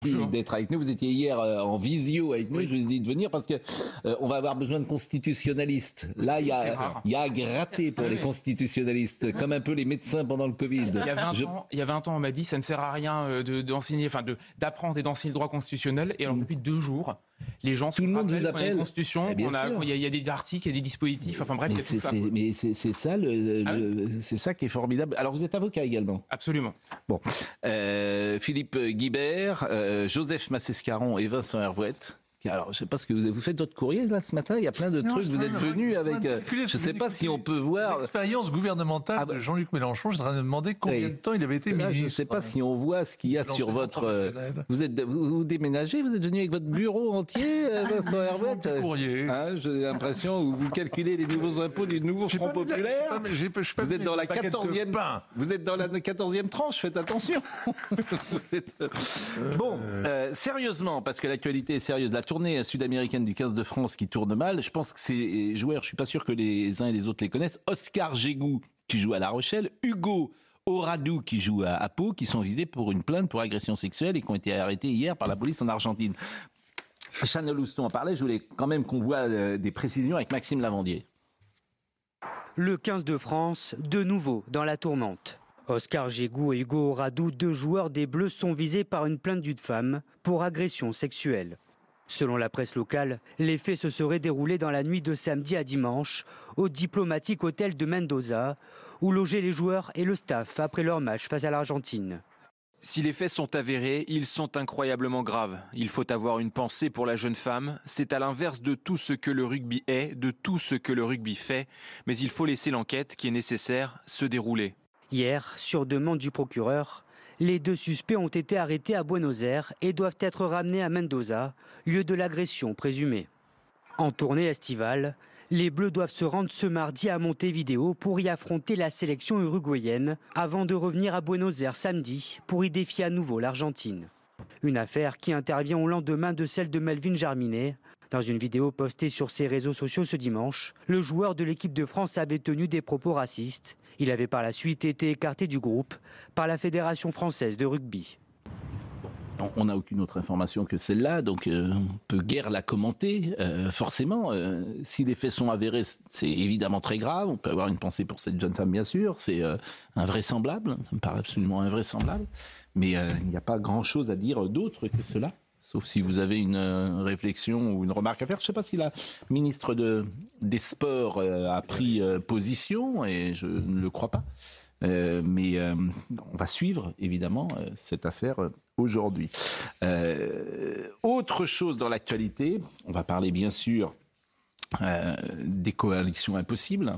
D'être avec nous. Vous étiez hier en visio avec nous. Je vous ai dit de venir parce que on va avoir besoin de constitutionnalistes. Là, il y a à gratter pour les constitutionnalistes, comme un peu les médecins pendant le Covid. Il y a 20 ans, on m'a dit ça ne sert à rien d'enseigner, d'apprendre et d'enseigner le droit constitutionnel. Et alors depuis 2 jours, les gens tout le monde vous appelle. Constitution, il y a des articles, il y a des dispositifs. Enfin bref, il y a tout ça. Mais c'est ça, c'est ça qui est formidable. Alors vous êtes avocat également. Absolument. Bon, Philippe Guibert, Joseph Massescaron et Vincent Hervouette. Alors, je ne sais pas ce que vous faites votre courrier là ce matin. Il y a plein de trucs. Vous êtes venus avec. Je ne sais pas si on peut voir l'expérience gouvernementale de Jean-Luc Mélenchon. Je voudrais me demander combien de temps il avait été ministre. Je ne sais pas si on voit ce qu'il y a sur votre. Vous déménagez. Vous êtes venu avec votre bureau entier, Vincent Hervouette. Courrier. J'ai l'impression que vous calculez les nouveaux impôts du nouveau Front populaire. Vous êtes dans la 14e. Vous êtes dans la 14e tranche. Faites attention. Bon, sérieusement, parce que l'actualité est sérieuse. La tournée sud-américaine du 15 de France qui tourne mal, je pense que ces joueurs, je suis pas sûr que les uns et les autres les connaissent. Oscar Gégou qui joue à La Rochelle, Hugo Oradou qui joue à Pau, qui sont visés pour une plainte pour agression sexuelle et qui ont été arrêtés hier par la police en Argentine. Chanel Houston en parlait, je voulais quand même qu'on voit des précisions avec Maxime Lavandier. Le 15 de France, de nouveau dans la tourmente. Oscar Gégou et Hugo Oradou, 2 joueurs des Bleus, sont visés par une plainte d'une femme pour agression sexuelle. Selon la presse locale, les faits se seraient déroulés dans la nuit de samedi à dimanche au diplomatique hôtel de Mendoza, où logeaient les joueurs et le staff après leur match face à l'Argentine. Si les faits sont avérés, ils sont incroyablement graves. Il faut avoir une pensée pour la jeune femme. C'est à l'inverse de tout ce que le rugby est, de tout ce que le rugby fait. Mais il faut laisser l'enquête qui est nécessaire se dérouler. Hier, sur demande du procureur, les 2 suspects ont été arrêtés à Buenos Aires et doivent être ramenés à Mendoza, lieu de l'agression présumée. En tournée estivale, les Bleus doivent se rendre ce mardi à Montevideo pour y affronter la sélection uruguayenne avant de revenir à Buenos Aires samedi pour y défier à nouveau l'Argentine. Une affaire qui intervient au lendemain de celle de Melvin Jarminet. Dans une vidéo postée sur ses réseaux sociaux ce dimanche, le joueur de l'équipe de France avait tenu des propos racistes. Il avait par la suite été écarté du groupe par la Fédération française de rugby. On n'a aucune autre information que celle-là, donc on ne peut guère la commenter. Forcément, si les faits sont avérés, c'est évidemment très grave. On peut avoir une pensée pour cette jeune femme, bien sûr. C'est invraisemblable, ça me paraît absolument invraisemblable. Mais il n'y a pas grand-chose à dire d'autre que cela. Sauf si vous avez une réflexion ou une remarque à faire. Je ne sais pas si la ministre des Sports a pris position, et je ne le crois pas. Mais on va suivre, évidemment, cette affaire aujourd'hui. Autre chose dans l'actualité, on va parler bien sûr des coalitions impossibles.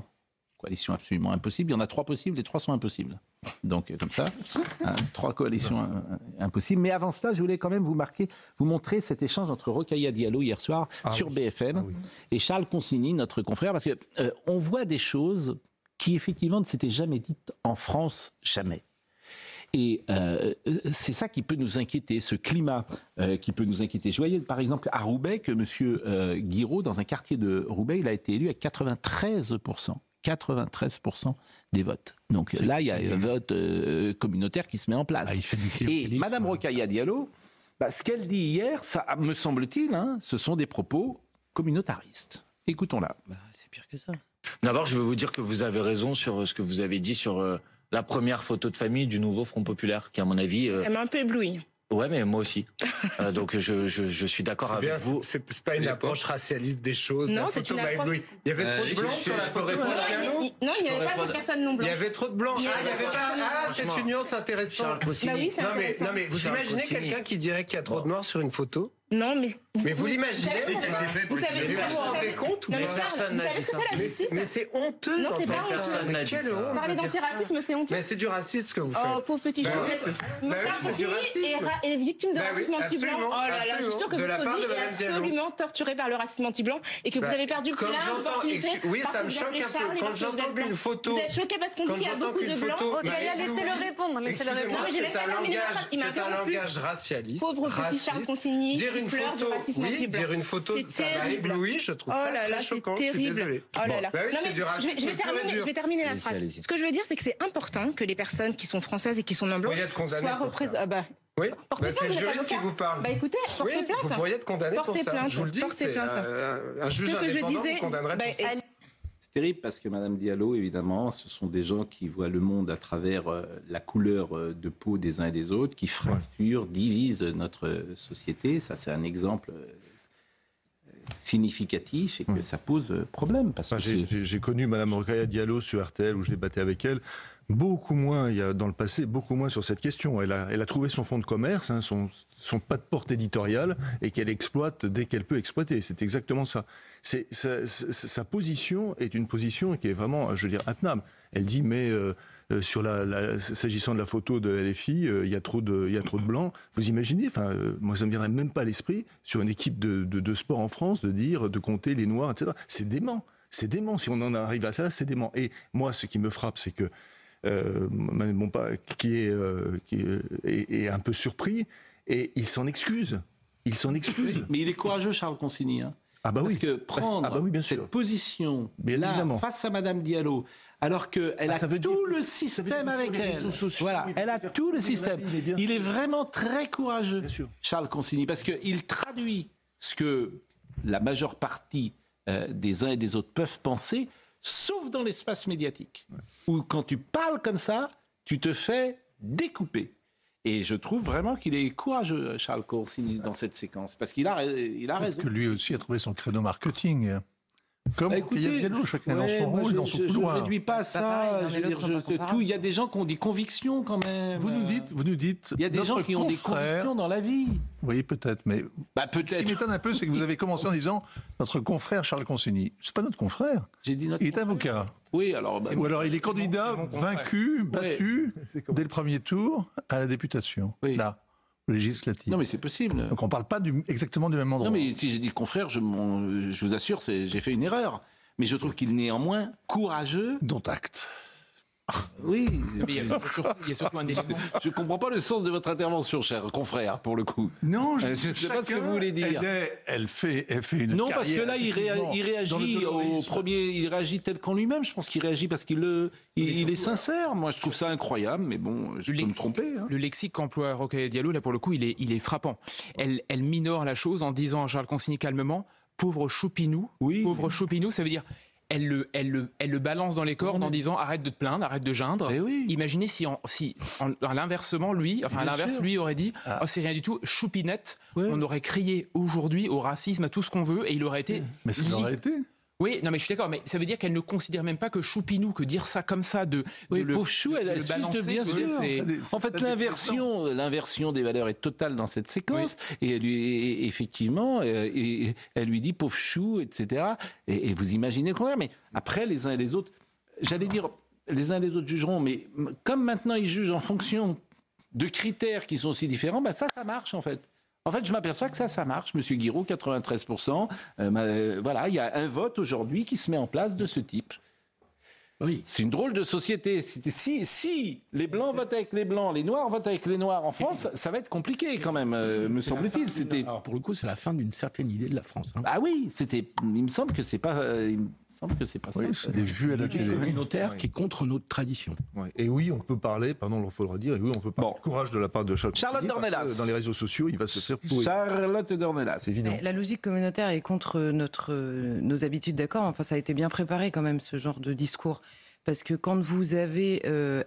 Coalition absolument impossible. Il y en a 3 possibles, les 3 sont impossibles. Donc, comme ça, 3 coalitions impossibles. Mais avant cela, je voulais quand même vous montrer cet échange entre Rokhaya Diallo hier soir sur BFM et Charles Consigny, notre confrère, parce qu'on voit des choses qui, effectivement, ne s'étaient jamais dites en France, jamais. Et c'est ça qui peut nous inquiéter, ce climat qui peut nous inquiéter. Je voyais par exemple à Roubaix que M. Guiraud, dans un quartier de Roubaix, il a été élu à 93%. 93% des votes. Donc là, il y a un vote communautaire qui se met en place. Et Mme Rokhaya Diallo, ce qu'elle dit hier, ça me semble-t-il, ce sont des propos communautaristes. Écoutons-la. C'est pire que ça. D'abord, je veux vous dire que vous avez raison sur ce que vous avez dit sur la première photo de famille du nouveau Front populaire, qui à mon avis... Elle m'a un peu éblouie. Ouais, mais moi aussi. Donc je suis d'accord avec vous. C'est pas une approche racialiste des choses. Non, c'est une approche. Il y avait trop de blancs sur la photo. Non, il n'y avait pas de personne non blanche. Il y avait trop de blancs. C'est une nuance intéressante. Bah oui, c'est intéressant. Non mais vous imaginez quelqu'un qui dirait qu'il y a trop de noirs sur une photo? Non, mais vous l'imaginez? Vous savez, vous savez compte ou personne n'a dit ça. Mais c'est honteux. Non, c'est pas honteux. Parler d'antiracisme, c'est honteux. Mais c'est du racisme ce que vous faites. Oh, pauvre petit chou. Charles Consigny est victime de racisme anti-blanc. Oh là là, je suis sûre que votre vie est absolument torturée par le racisme anti-blanc et que vous avez perdu plein d'opportunités. Oui, ça me choque un peu. Quand j'entends qu'une photo... Vous êtes choqué parce qu'on dit qu'il y a beaucoup de blancs. Rokhaya, laissez-le répondre. C'est un langage racialiste. Pauvre petit Charles Consigny. Dire une photo, ça m'a ébloui, je trouve ça très choquant. C'est terrible. Oh là là. Je vais terminer la phrase. Ce que je veux dire, c'est que c'est important que les personnes qui sont françaises et qui sont non blanches soient représentées. Oui, Portez c'est le plainte, juriste qui vous parle. Bah écoutez, portez plainte. Vous pourriez être condamné pour Portez ça. plainte, Je vous le dis, portez plainte. un juge indépendant vous condamnerait pour ça. C'est terrible parce que Madame Diallo, évidemment, ce sont des gens qui voient le monde à travers la couleur de peau des uns et des autres, qui fracturent, divisent notre société. Ça, c'est un exemple significatif et que ça pose problème. Parce que j'ai connu Madame Rokhaya Diallo sur RTL où je débattais avec elle. Beaucoup moins, il y a dans le passé, beaucoup moins sur cette question. Elle a trouvé son fonds de commerce, hein, son pas de porte éditorial, et qu'elle exploite dès qu'elle peut exploiter. C'est exactement ça. Sa position est une position qui est vraiment, je veux dire, intenable. Elle dit, mais s'agissant de la photo de LFI, il y a trop de blancs. Vous imaginez, moi ça me viendrait même pas à l'esprit, sur une équipe de sport en France, de compter les noirs, etc. C'est dément. C'est dément. Si on en arrive à ça, c'est dément. Et moi, ce qui me frappe, c'est que qui est un peu surpris et il s'en excuse. Il s'en excuse. Mais il est courageux, Charles Consigny. Hein. Ah bah parce oui. que prendre bien cette sûr. position là, face à Madame Diallo, alors qu'elle a tout le système avec elle. Voilà, elle a tout le système. Il est vraiment très courageux, Charles Consigny, parce qu'il traduit ce que la majeure partie des uns et des autres peuvent penser, sauf dans l'espace médiatique, où quand tu parles comme ça, tu te fais découper. Et je trouve vraiment qu'il est courageux, Charles Consigny, dans cette séquence, parce qu'il a raison. Parce que lui aussi a trouvé son créneau marketing. Comme il y a Diallo, chacun dans son rôle, dans son couloir. Je ne réduis pas ça. Il y a des gens qui ont des convictions quand même. Vous nous dites. Il y a des gens qui ont des convictions dans la vie. Oui, peut-être, mais peut-être. Ce qui m'étonne un peu, c'est que vous avez commencé en disant notre confrère Charles Consigny. C'est pas notre confrère. J'ai dit notre. Il est avocat. Oui, alors. Ou alors il est candidat vaincu, battu dès le premier tour à la députation. Oui. Là. Législative. Non mais c'est possible. Donc on ne parle pas exactement du même endroit. Non mais si j'ai dit confrère, je vous assure, j'ai fait une erreur. Mais je trouve qu'il est néanmoins courageux. Dont acte. Oui. Mais il y a surtout un élément. Je ne comprends pas le sens de votre intervention, cher confrère, pour le coup. Non, je ne sais pas ce que vous voulez dire. Elle fait une non, parce que là, il réagit au premier, il réagit tel qu'en lui-même. Je pense qu'il réagit parce qu'il est sincère. Moi, je trouve ça incroyable, mais bon, je peux me tromper. Hein. Le lexique qu'emploie Rokhaya Diallo, là, pour le coup, il est frappant. Elle minore la chose en disant à Charles Consigny calmement, pauvre choupinou. Oui. Pauvre choupinou, ça veut dire... Elle le balance dans les cordes en disant arrête de te plaindre, arrête de geindre. Oui. Imaginez si à l'inversement, lui aurait dit oh, c'est rien du tout, choupinette, on aurait crié aujourd'hui au racisme, à tout ce qu'on veut, et il aurait été. Mais ça l'aurait été. Oui, non mais je suis d'accord, mais ça veut dire qu'elle ne considère même pas que choupinou, que dire ça comme ça, pauvre chou, elle balancer, bien sûr. En fait, l'inversion des valeurs est totale dans cette séquence, et elle lui, effectivement, et elle lui dit pauvre chou, etc. Et vous imaginez le contraire. Mais après, les uns et les autres, j'allais dire, les uns et les autres jugeront, mais comme maintenant ils jugent en fonction de critères qui sont aussi différents, ça marche en fait. En fait, je m'aperçois que ça marche. Monsieur Guiraud, 93%. Voilà, il y a un vote aujourd'hui qui se met en place de ce type. Oui. C'est une drôle de société. Si les Blancs votent avec les Blancs, les Noirs votent avec les Noirs en France, ça va être compliqué quand même, me semble-t-il. Alors pour le coup, c'est la fin d'une certaine idée de la France. Hein. Ah oui, il me semble que c'est pas... Oui, c'est les vues à la télé. Communautaire qui est contre notre tradition. Ouais. Et oui, on peut parler, pardon, il faudra dire, et oui, on peut parler de courage de la part de Charlotte Dornelas. Dans les réseaux sociaux, il va se faire pourrir. Charlotte Dornelas. C'est évident. La logique communautaire est contre nos habitudes, d'accord. Enfin, ça a été bien préparé quand même, ce genre de discours. Parce que quand vous avez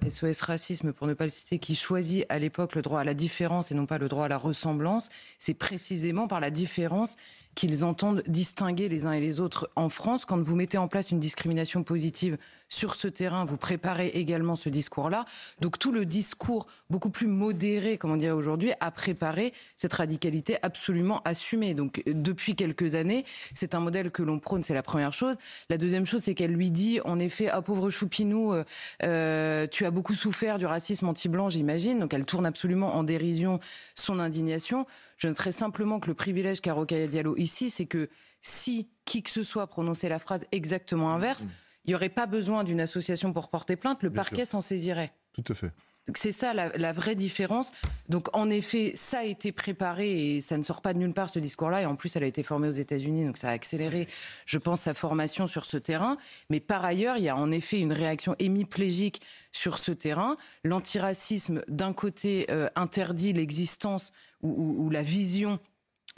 SOS Racisme, pour ne pas le citer, qui choisit à l'époque le droit à la différence et non pas le droit à la ressemblance, c'est précisément par la différence qu'ils entendent distinguer les uns et les autres en France. Quand vous mettez en place une discrimination positive sur ce terrain, vous préparez également ce discours-là. Donc tout le discours beaucoup plus modéré, comme on dirait aujourd'hui, a préparé cette radicalité absolument assumée. Donc depuis quelques années, c'est un modèle que l'on prône, c'est la première chose. La deuxième chose, c'est qu'elle lui dit, en effet, ah pauvre choupinou, tu as beaucoup souffert du racisme anti-blanc, j'imagine. Donc elle tourne absolument en dérision son indignation. Je noterai simplement que le privilège qu'a Rokhaya Diallo ici, c'est que si qui que ce soit prononçait la phrase exactement inverse, il n'y aurait pas besoin d'une association pour porter plainte, le parquet s'en saisirait. Tout à fait. Donc c'est ça la vraie différence. Donc en effet, ça a été préparé et ça ne sort pas de nulle part ce discours-là. Et en plus, elle a été formée aux États-Unis, donc ça a accéléré, je pense, sa formation sur ce terrain. Mais par ailleurs, il y a en effet une réaction hémiplégique sur ce terrain. L'antiracisme, d'un côté, interdit l'existence ou la vision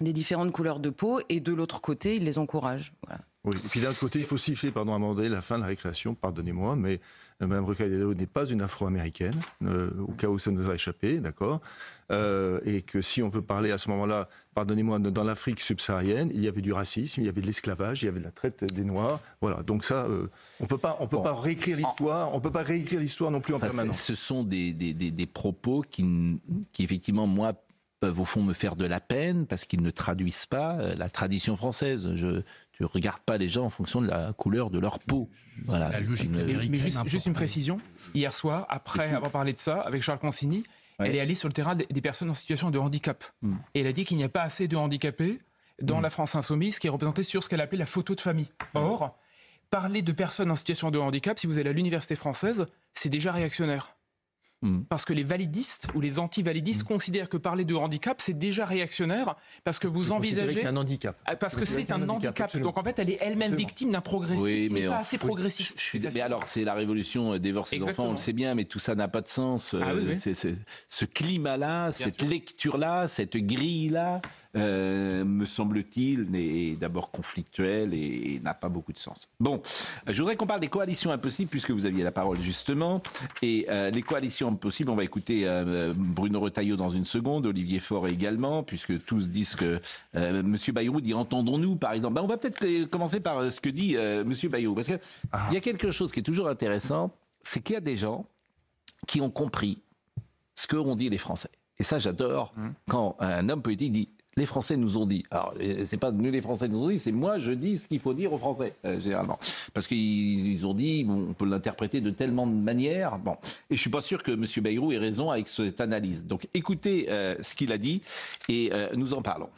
des différentes couleurs de peau, et de l'autre côté, il les encourage. Voilà. Oui, et puis d'un autre côté, il faut siffler, à un moment donné, la fin de la récréation, pardonnez-moi, mais Mme Rocaille Diallo n'est pas une afro-américaine, au cas où ça nous a échappé, d'accord, et que si on veut parler à ce moment-là, pardonnez-moi, dans l'Afrique subsaharienne, il y avait du racisme, il y avait de l'esclavage, il y avait de la traite des Noirs, voilà, donc ça, on peut pas réécrire l'histoire, on peut pas réécrire l'histoire non plus en permanence. Ce sont des propos qui effectivement, moi, peuvent au fond me faire de la peine parce qu'ils ne traduisent pas la tradition française. Tu ne regardes pas les gens en fonction de la couleur de leur peau. Voilà. La logique mais juste une précision. Hier soir, après avoir parlé de ça avec Charles Consigny, elle est allée sur le terrain des personnes en situation de handicap. Et elle a dit qu'il n'y a pas assez de handicapés dans la France insoumise, qui est représentée sur ce qu'elle appelait la photo de famille. Or, parler de personnes en situation de handicap, si vous allez à l'université française, c'est déjà réactionnaire. Parce que les validistes ou les anti-validistes considèrent que parler de handicap, c'est déjà réactionnaire, parce que vous envisagez... C'est un handicap. Parce que c'est un handicap. Donc en fait, elle est elle-même victime d'un progressisme qui n'est pas assez progressiste. Mais alors, c'est la révolution des divorces des enfants, on le sait bien, mais tout ça n'a pas de sens. Ce climat-là, cette lecture-là, cette grille-là, me semble-t-il, est d'abord conflictuelle et n'a pas beaucoup de sens. Bon, je voudrais qu'on parle des coalitions impossibles, puisque vous aviez la parole justement. Et les coalitions impossibles, on va écouter Bruno Retailleau dans une seconde, Olivier Faure également, puisque tous disent que M. Bayrou dit « entendons-nous » par exemple. On va peut-être commencer par ce que dit M. Bayrou, parce qu'il y a quelque chose qui est toujours intéressant, c'est qu'il y a des gens qui ont compris ce qu'ont dit les Français. Et ça, j'adore quand un homme politique dit les Français nous ont dit. Alors, c'est pas nous les Français nous ont dit, c'est moi je dis ce qu'il faut dire aux Français, généralement. Parce qu'ils ont dit, bon, on peut l'interpréter de tellement de manières. Bon. Et je suis pas sûr que M. Bayrou ait raison avec cette analyse. Donc écoutez ce qu'il a dit et nous en parlons.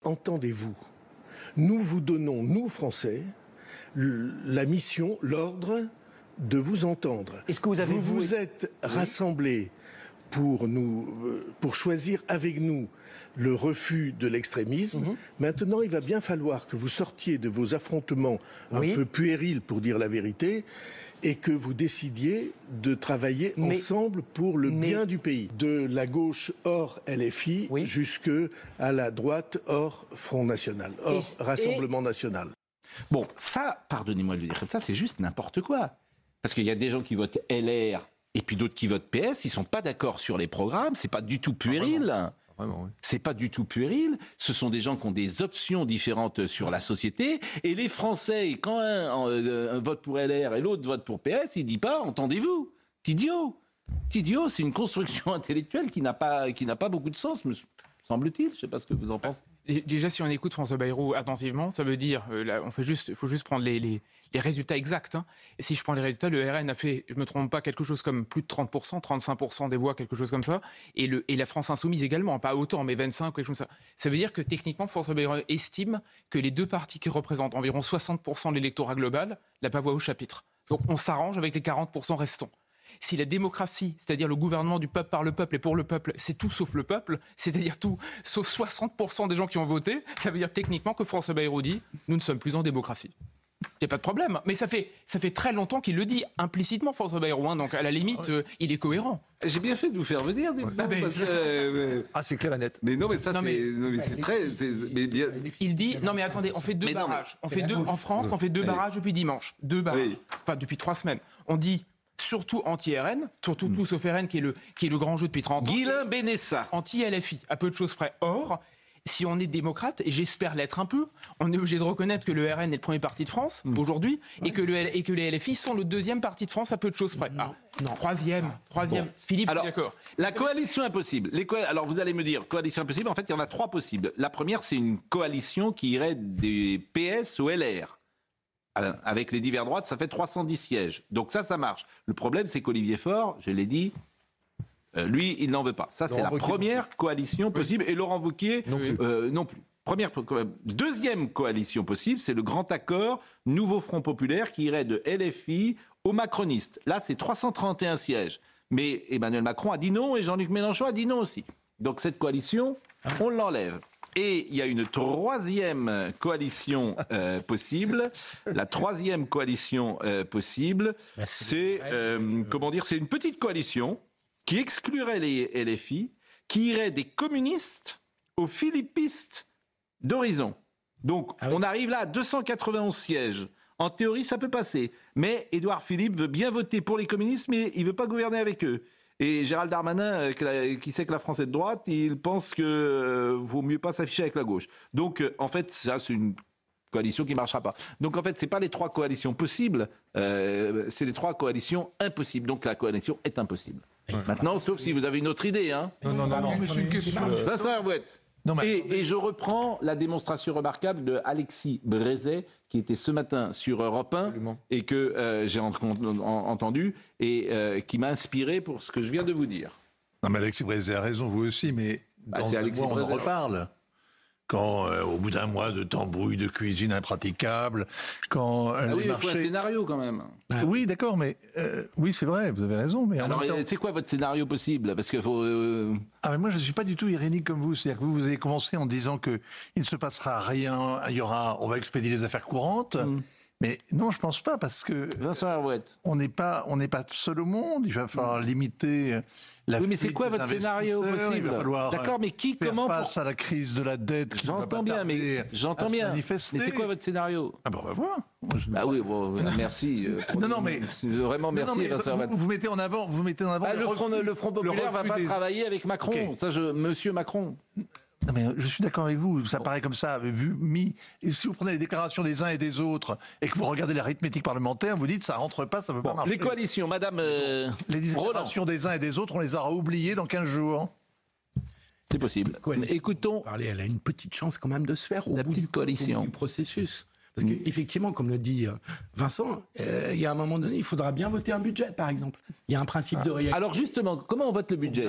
Entendez-vous, nous vous donnons, nous Français, la mission, l'ordre de vous entendre. Est-ce que vous êtes rassemblés pour choisir avec nous le refus de l'extrémisme. Maintenant, il va bien falloir que vous sortiez de vos affrontements un peu puérils, pour dire la vérité, et que vous décidiez de travailler ensemble pour le bien du pays. De la gauche hors LFI jusqu'à la droite hors Front National, hors Rassemblement National. Bon, ça, pardonnez-moi de le dire comme ça, c'est juste n'importe quoi. Parce qu'il y a des gens qui votent LR et puis d'autres qui votent PS, ils sont pas d'accord sur les programmes, c'est pas du tout puéril. Vraiment, oui. C'est pas du tout puéril. Ce sont des gens qui ont des options différentes sur la société. Et les Français, quand un vote pour LR et l'autre vote pour PS, il dit pas, entendez-vous, idiot. Idiot, c'est une construction intellectuelle qui n'a pas beaucoup de sens, me semble-t-il. Je sais pas ce que vous en pensez. Déjà, si on écoute François Bayrou attentivement, ça veut dire, il faut juste prendre les résultats exacts. Hein. Et si je prends les résultats, le RN a fait, je ne me trompe pas, quelque chose comme plus de 30%, 35% des voix, quelque chose comme ça. Et la France Insoumise également, pas autant, mais 25, quelque chose comme ça. Ça veut dire que techniquement, François Bayrou estime que les deux partis qui représentent environ 60% de l'électorat global n'a pas voix au chapitre. Donc on s'arrange avec les 40% restants. Si la démocratie, c'est-à-dire le gouvernement du peuple par le peuple et pour le peuple, c'est tout sauf le peuple, c'est-à-dire tout sauf 60% des gens qui ont voté, ça veut dire techniquement que François Bayrou dit « nous ne sommes plus en démocratie ». Il n'y a pas de problème. Mais ça fait très longtemps qu'il le dit implicitement, François Bayrou. Hein, donc à la limite, il est cohérent. J'ai bien fait de vous faire venir. C'est clair et net. Mais non, mais ça, c'est très... Il dit... Non, mais attendez, on fait deux barrages. En France, on fait deux barrages depuis dimanche. Deux barrages. Enfin, depuis 3 semaines. On dit... surtout anti-RN, surtout tout sauf RN qui est le grand jeu depuis 30 ans. Guilain Benessa. Anti-LFI, à peu de choses près. Or, si on est démocrate, et j'espère l'être un peu, on est obligé de reconnaître que le RN est le premier parti de France aujourd'hui, et que les LFI sont le deuxième parti de France à peu de choses près. Non. Troisième. Bon. Philippe, alors, d'accord. La coalition impossible. Alors vous allez me dire, coalition impossible, en fait il y en a 3 possibles. La première, c'est une coalition qui irait des PS au LR. Avec les divers droites, ça fait 310 sièges. Donc ça marche. Le problème, c'est qu'Olivier Faure, je l'ai dit, lui, il n'en veut pas. Ça, c'est la première coalition possible. Et Laurent Wauquiez, non plus. Deuxième coalition possible, c'est le grand accord Nouveau Front Populaire qui irait de LFI aux macronistes. Là, c'est 331 sièges. Mais Emmanuel Macron a dit non et Jean-Luc Mélenchon a dit non aussi. Donc cette coalition, on l'enlève. Et il y a une troisième coalition possible. La troisième coalition possible, c'est c'est une petite coalition qui exclurait les LFI, qui irait des communistes aux philippistes d'Horizon. Donc on arrive là à 291 sièges. En théorie, ça peut passer. Mais Édouard Philippe veut bien voter pour les communistes, mais il ne veut pas gouverner avec eux. Et Gérald Darmanin, qui sait que la France est de droite, il pense que vaut mieux pas s'afficher avec la gauche. Donc, en fait, ça, c'est une coalition qui ne marchera pas. Donc, en fait, ce n'est pas les trois coalitions possibles, c'est les trois coalitions impossibles. Donc, la coalition est impossible. Maintenant, sauf si vous avez une autre idée. Hein. Non, mais c'est une question. Vincent Herouet. Et je reprends la démonstration remarquable de Alexis Brézet, qui était ce matin sur Europe 1 et que j'ai entendu et qui m'a inspiré pour ce que je viens de vous dire. Non, mais Alexis Brézet a raison, vous aussi, mais dans un mois, on en reparle. Quand, au bout d'un mois de tambouille de cuisine impraticable, quand les marchés... il faut un scénario quand même. Oui, d'accord, mais... oui, c'est vrai, vous avez raison, mais alors, c'est quoi votre scénario possible? Parce que faut... Ah, mais moi, je ne suis pas du tout irénique comme vous. C'est-à-dire que vous avez commencé en disant qu'il ne se passera rien, on va expédier les affaires courantes. Mais non, je ne pense pas, parce que... Vincent Herouet. On n'est pas seul au monde, il va falloir limiter... Oui, mais c'est quoi votre scénario possible? D'accord, mais comment face à la crise de la dette qui J'entends bien, mais mais c'est quoi votre scénario? Ah bon, on va voir. Bah oui, bon, merci. Non, mais vraiment merci. Vous mettez en avant, le Front populaire va pas travailler avec Macron. Okay. Ça, Monsieur Macron. Non mais je suis d'accord avec vous, ça paraît comme ça, et si vous prenez les déclarations des uns et des autres et que vous regardez l'arithmétique parlementaire, vous dites ça rentre pas, ça peut pas marcher. Les coalitions, madame les déclarations des uns et des autres, on les aura oubliées dans 15 jours. C'est possible. Écoutons. Elle a une petite chance quand même de se faire au bout du processus. Parce qu'effectivement, comme le dit Vincent, il y a un moment donné, il faudra bien voter un budget, par exemple. Il y a un principe de réalité. Alors justement, comment on vote le budget?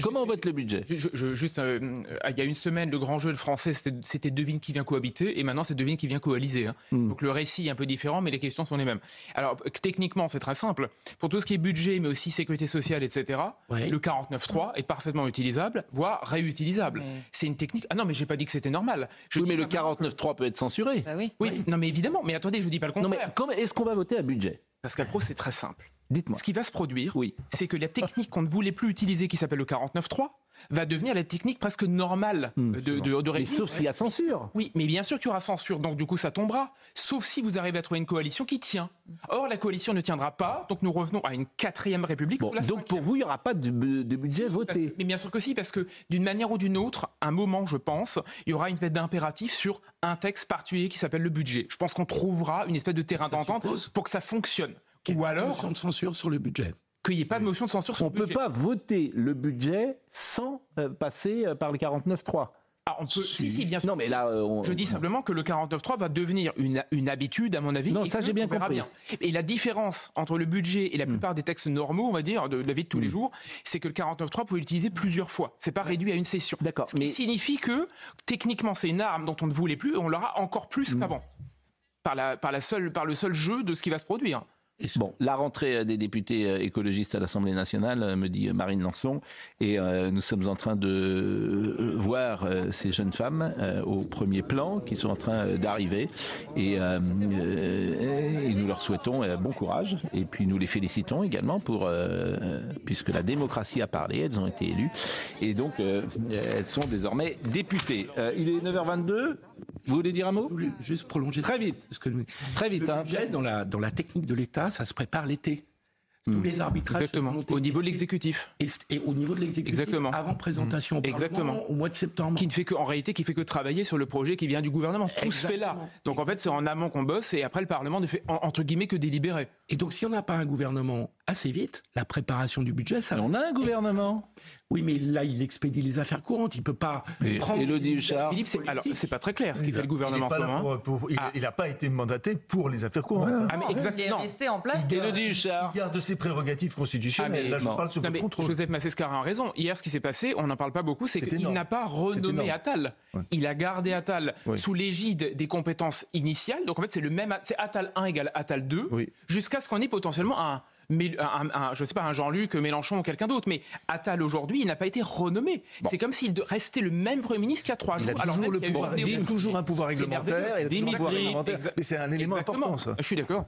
Comment on vote le budget? Il y a une semaine, le grand jeu de français, c'était devine qui vient cohabiter, et maintenant c'est devine qui vient coaliser. Donc le récit est un peu différent, mais les questions sont les mêmes. Alors techniquement, c'est très simple. Pour tout ce qui est budget, mais aussi sécurité sociale, etc., le 49.3 est parfaitement utilisable, voire réutilisable. C'est une technique... Ah non, mais j'ai pas dit que c'était normal. Mais le 49.3 peut être censuré. Bah oui, non mais évidemment, mais attendez, je vous dis pas le contraire. Non mais est-ce qu'on va voter un budget? Pascal Pro, c'est très simple. Dites-moi. Ce qui va se produire, c'est que la technique qu'on ne voulait plus utiliser, qui s'appelle le 49.3, va devenir la technique presque normale de régime. Sauf s'il y a censure. Oui, mais bien sûr qu'il y aura censure, donc du coup ça tombera. Sauf si vous arrivez à trouver une coalition qui tient. Or, la coalition ne tiendra pas, donc nous revenons à une 4e République. Donc pour vous, il n'y aura pas de budget voté. Mais bien sûr que si, parce que d'une manière ou d'une autre, un moment, je pense, il y aura une espèce d'impératif sur un texte particulier qui s'appelle le budget. Je pense qu'on trouvera une espèce de terrain d'entente pour que ça fonctionne. Ou alors... motion de censure sur le budget. Qu'il n'y ait pas de motion de censure sur le budget. On ne peut pas voter le budget sans passer par le 49.3. Ah, on peut... Si, bien sûr. Non, mais là, je dis simplement que le 49.3 va devenir une habitude, à mon avis. Non, ça j'ai bien compris. Et la différence entre le budget et la plupart des textes normaux, on va dire, de la vie de tous les jours, c'est que le 49.3 peut l'utiliser plusieurs fois. C'est pas réduit à une session. D'accord. Ce qui signifie que, techniquement, c'est une arme dont on ne voulait plus et on l'aura encore plus qu'avant. Par le seul jeu de ce qui va se produire. Bon, la rentrée des députés écologistes à l'Assemblée nationale, me dit Marine Lançon, et nous sommes en train de voir ces jeunes femmes au premier plan qui sont en train d'arriver, et nous leur souhaitons bon courage, et puis nous les félicitons également puisque la démocratie a parlé, elles ont été élues, et donc elles sont désormais députées. Il est 9h22. Vous voulez dire un mot? Je voulais juste prolonger. Très vite. Très vite. Le budget, dans la technique de l'État, ça se prépare l'été. Tous les arbitrages. Exactement. Au niveau de l'exécutif. Et au niveau de l'exécutif. Exactement. Avant présentation au Parlement, au mois de septembre. Qui ne fait que travailler sur le projet qui vient du gouvernement. Tout se fait là. Donc en fait, c'est en amont qu'on bosse et après le Parlement ne fait entre guillemets que délibérer. Et donc si on n'a pas un gouvernement assez vite, la préparation du budget, ça... On a un gouvernement. Oui, mais là, il expédie les affaires courantes. Il peut pas prendre... Élodie Huchard. Philippe, c'est pas très clair ce qu'il fait le gouvernement en ce moment. Il n'a pas été mandaté pour les affaires courantes. Ah, mais exactement. Il est resté en place. Élodie Huchard. Il garde ses prérogatives constitutionnelles. Là, je parle sur le contrôle. Joseph Massescarin a raison. Hier, ce qui s'est passé, on n'en parle pas beaucoup, c'est qu'il n'a pas renommé Attal. Il a gardé Attal sous l'égide des compétences initiales. Donc en fait, c'est Attal 1 égale Attal 2, jusqu'à ce qu'on ait potentiellement je sais pas, un Jean-Luc Mélenchon ou quelqu'un d'autre, mais Attal aujourd'hui, il n'a pas été renommé. Bon. C'est comme s'il restait le même Premier ministre qu'il y a 3 jours. Il a toujours un pouvoir réglementaire. Mais c'est un élément important, ça. Je suis d'accord.